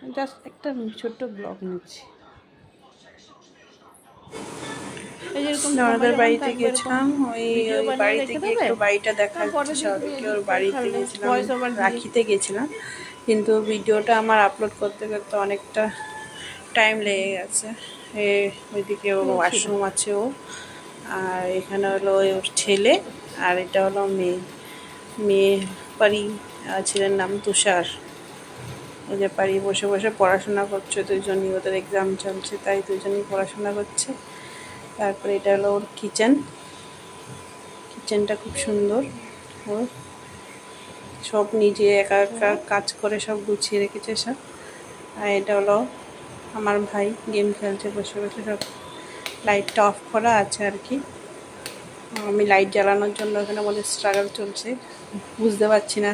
Just একটা ছোট্ট blog নিচ্ছি। এই যেরকম ননদের বাড়িতে গেছিলাম, ওই ভিডিও ওই বানিয়ে বাড়িতে রেখে গিয়ে দেবে, একটু বাড়িটা তারপরে দেখাচ্ছি সবাইকে। ওর বাড়িতে গেছিলাম, ভয়েস ওভার দিয়ে। রাখিতে গেছিলাম, কিন্তু ভিডিওটা আমার আপলোড করতে করতে অনেকটা টাইম লেগে গেছে। ওইদিকে ওর ছিল ওয়াশরুম আছে ও, আর এখানে হলো ওর ছেলে, আর এটা হলো মেয়ে। মেয়ে পারি, ছেলের নাম তুষার। এই যে পারি বসে বসে পড়াশোনা করছে, দুজনই ওদের এক্সাম চলছে, তাই দুজনই পড়াশোনা করছে। তারপরে এটা হলো ওর কিচেন। কিচেনটা খুব সুন্দর। ওর সব নিজে একা একা কাজ করে সব গুছিয়ে রেখেছে সব। আর এটা হলো আমার ভাই গেম খেলছে বসে বসে, সব লাইটটা অফ করা আছে আর কি। আমি লাইট জ্বালানোর জন্য এখানে আমাদের স্ট্রাগল চলছে, বুঝতে পারছি না।